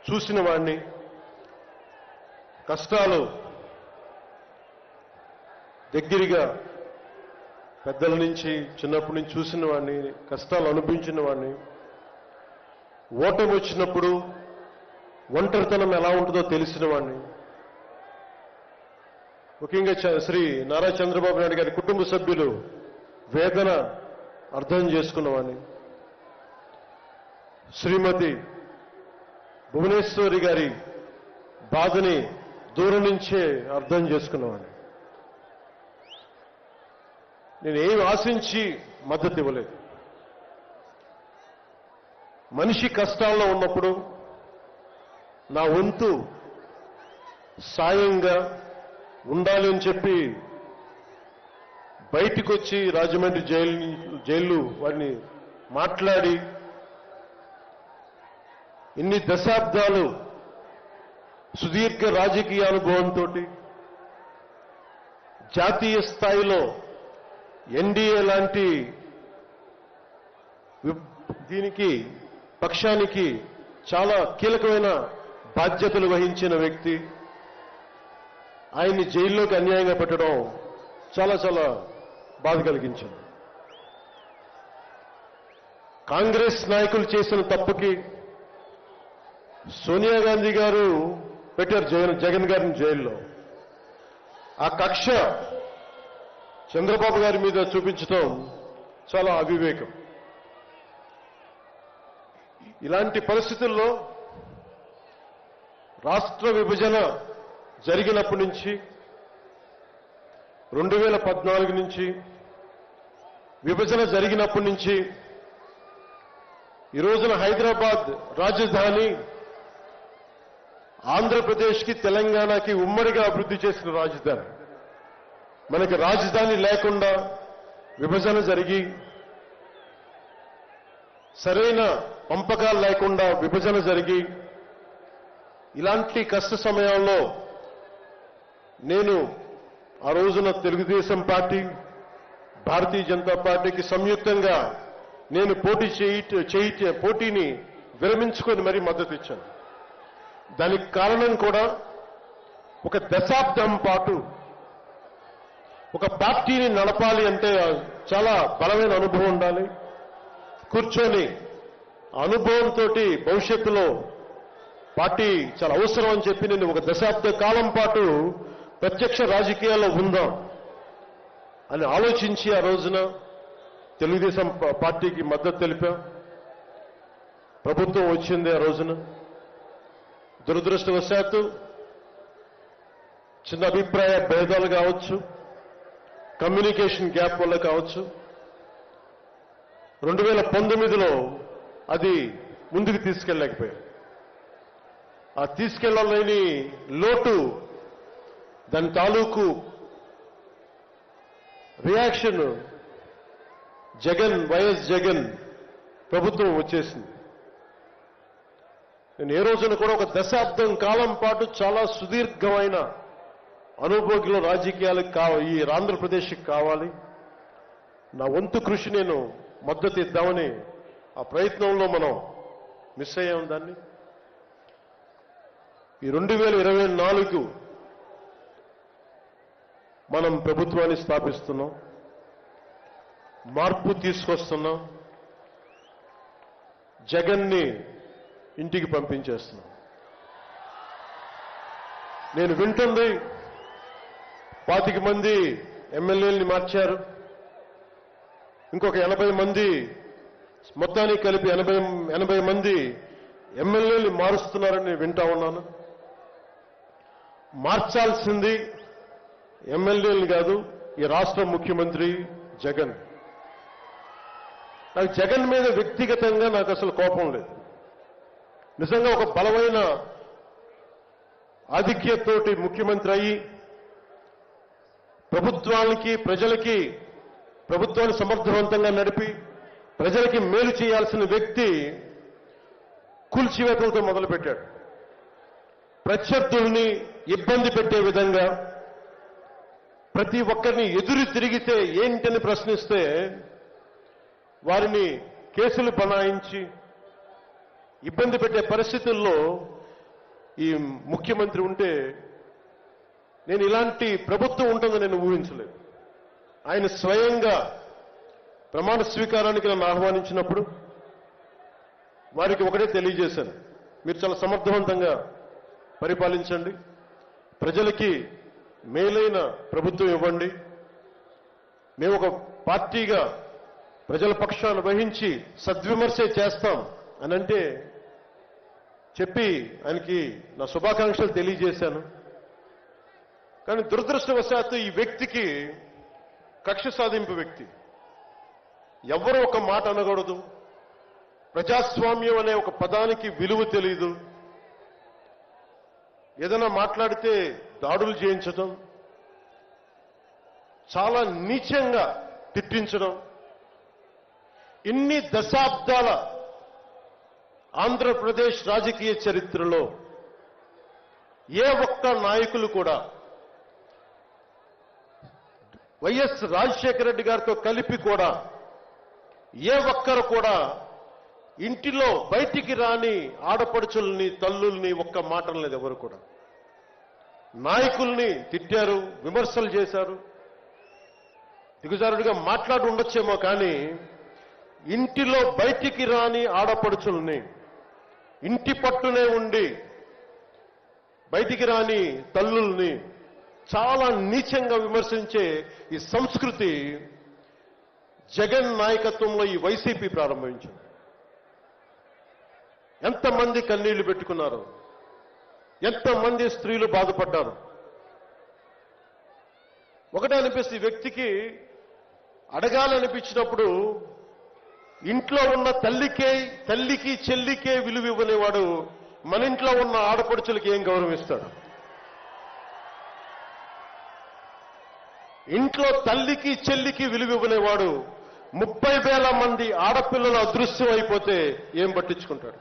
చూసిన వాడిని, కష్టాలు దగ్గరగా పెద్దల నుంచి చిన్నప్పటి నుంచి చూసిన వాడిని, కష్టాలు అనుభవించిన వాడిని, ఓటమి వచ్చినప్పుడు ఒంటరితనం ఎలా ఉంటుందో తెలిసిన వాడిని, ముఖ్యంగా శ్రీ నారా చంద్రబాబు నాయుడు గారి కుటుంబ సభ్యులు వేదన అర్థం చేసుకున్నవాడిని, శ్రీమతి భువనేశ్వరి గారి బాధని దూరం నుంచే అర్థం చేసుకున్నవాడిని. నేను ఏమి ఆశించి మద్దతు ఇవ్వలేదు. మనిషి కష్టాల్లో ఉన్నప్పుడు నా వంతు సాయంగా ఉండాలి అని చెప్పి బయటికి వచ్చి రాజమండ్రి జైలు వారిని మాట్లాడి ఇన్ని దశాబ్దాలు సుదీర్ఘ రాజకీయ అనుభవంతో జాతీయ స్థాయిలో ఎన్డీఏ లాంటి దీనికి పక్షానికి చాలా కీలకమైన బాధ్యతలు వహించిన వ్యక్తి ఆయన్ని జైల్లోకి అన్యాయంగా పెట్టడం చాలా చాలా బాధ కలిగించింది. కాంగ్రెస్ నాయకులు చేసిన తప్పుకి సోనియా గాంధీ గారు పెట్టారు జగన్ గారిని జైల్లో. ఆ కక్ష చంద్రబాబు గారి మీద చూపించడం చాలా అవివేకం. ఇలాంటి పరిస్థితుల్లో రాష్ట్ర విభజన జరిగినప్పటి నుంచి 2014 నుంచి విభజన జరిగినప్పటి నుంచి ఈ రోజున హైదరాబాద్ రాజధాని ఆంధ్రప్రదేశ్కి తెలంగాణకి ఉమ్మడిగా అభివృద్ధి చేసిన రాజధాని. మనకి రాజధాని లేకుండా విభజన జరిగి సరైన పంపకాలు లేకుండా విభజన జరిగి ఇలాంటి కష్ట సమయంలో నేను ఆ రోజున తెలుగుదేశం పార్టీ, భారతీయ జనతా పార్టీకి సంయుక్తంగా నేను పోటీని విరమించుకొని మరీ మద్దతు ఇచ్చాను. దానికి కారణం కూడా ఒక దశాబ్దం పాటు ఒక పార్టీని నడపాలి అంటే చాలా బలమైన అనుభవం ఉండాలి. కూర్చొని అనుభవంతో భవిష్యత్తులో పార్టీ చాలా అవసరం అని చెప్పి నేను ఒక దశాబ్ద కాలం పాటు ప్రత్యక్ష రాజకీయాల్లో ఉందాం అని ఆలోచించి ఆ రోజున తెలుగుదేశం పార్టీకి మద్దతు తెలిపాం. ప్రభుత్వం వచ్చింది ఆ రోజున. దురదృష్టవశాత్తు చిన్న అభిప్రాయ భేదాలు కావచ్చు, కమ్యూనికేషన్ గ్యాప్ వల్ల కావచ్చు 2019లో అది ముందుకు తీసుకెళ్ళలేకపోయారు. ఆ తీసుకెళ్లలేని లోటు, దాని తాలూకు రియాక్షన్ వైఎస్ జగన్ ప్రభుత్వం వచ్చేసింది. నేను ఏ రోజున కూడా ఒక దశాబ్దం కాలం పాటు చాలా సుదీర్ఘమైన అనుభోగిలో రాజకీయాలకు ఈ ఆంధ్రప్రదేశ్కి కావాలి. నా వంతు కృషి నేను మద్దతు ఇద్దామని ఆ ప్రయత్నంలో మనం మిస్ అయ్యాం. దాన్ని ఈ 2024 మనం ప్రభుత్వాన్ని స్థాపిస్తున్నాం, మార్పు తీసుకొస్తున్నాం, జగన్ని ఇంటికి పంపించేస్తున్నాం. నేను వింటుంది 25 మంది ఎమ్మెల్యేలని మార్చారు, ఇంకొక 80 మంది, మొత్తానికి కలిపి 80 మంది ఎమ్మెల్యేలు మారుస్తున్నారని వింటా ఉన్నాను. మార్చాల్సింది ఎమ్మెల్యేలు కాదు, ఈ రాష్ట్ర ముఖ్యమంత్రి జగన్. నాకు జగన్ మీద వ్యక్తిగతంగా నాకు అసలు కోపం లేదు. నిజంగా ఒక బలమైన ఆధిక్యతతోటి ముఖ్యమంత్రి అయ్యి ప్రభుత్వాన్ని సమర్థవంతంగా నడిపి ప్రజలకి మేలు చేయాల్సిన వ్యక్తి కూల్చివేతలతో మొదలుపెట్టాడు. ప్రత్యర్థుల్ని ఇబ్బంది పెట్టే విధంగా, ప్రతి ఒక్కరిని ఎదురు తిరిగితే ఏంటని ప్రశ్నిస్తే వారిని కేసులు బనాయించి ఇబ్బంది పెట్టే పరిస్థితుల్లో ఈ ముఖ్యమంత్రి ఉంటే నేను ఇలాంటి ప్రభుత్వం ఉంటుందని నేను ఊహించలేదు. ఆయన స్వయంగా ప్రమాణ స్వీకారానికి నన్ను ఆహ్వానించినప్పుడు వారికి ఒకటే తెలియజేశాను, మీరు చాలా సమర్థవంతంగా పరిపాలించండి, ప్రజలకి మేలైన ప్రభుత్వం ఇవ్వండి, మేము ఒక పార్టీగా ప్రజల పక్షాన్ని వహించి సద్విమర్శ చేస్తాం అని అంటే చెప్పి ఆయనకి నా శుభాకాంక్షలు తెలియజేశాను. కానీ దురదృష్టవశాత్తు ఈ వ్యక్తికి కక్ష సాధింపు వ్యక్తి, ఎవరో ఒక మాట అనకూడదు, ప్రజాస్వామ్యం అనే ఒక పదానికి విలువ తెలియదు, ఏదైనా మాట్లాడితే దాడులు చేయించడం, చాలా నీచంగా తిట్టించడం, ఇన్ని దశాబ్దాల ఆంధ్రప్రదేశ్ రాజకీయ చరిత్రలో ఏ ఒక్క నాయకులు కూడా వైఎస్ రాజశేఖర రెడ్డి గారితో కలిపి కూడా ఏ ఒక్కరు కూడా ఇంటిలో బయటికి రాని ఆడపడుచుల్ని తల్లుల్ని ఒక్క మాట లేదు. ఎవరు కూడా నాయకుల్ని తిట్టారు, విమర్శలు చేశారు, దిగజారుడిగా మాట్లాడి ఉండొచ్చేమో కానీ ఇంటిలో బయటికి రాని ఆడపడుచుల్ని, ఇంటి పట్టునే ఉండి బయటికి రాని తల్లుల్ని చాలా నీచంగా విమర్శించే ఈ సంస్కృతి జగన్ నాయకత్వంలో ఈ వైసీపీ ప్రారంభించింది. ఎంతమంది కన్నీళ్లు పెట్టుకున్నారు, ఎంతమంది స్త్రీలు బాధపడ్డారు. ఒకటే అనిపిస్తే ఈ వ్యక్తికి అడగాలనిపించినప్పుడు ఇంట్లో ఉన్న తల్లికి చెల్లికే విలువ ఇవ్వనేవాడు మన ఇంట్లో ఉన్న ఆడపడుచులకి ఏం గౌరవిస్తాడు? ఇంట్లో తల్లికి చెల్లికి విలువ ఇవ్వనేవాడు 30,000 మంది ఆడపిల్లలు అదృశ్యం అయిపోతే ఏం పట్టించుకుంటాడు?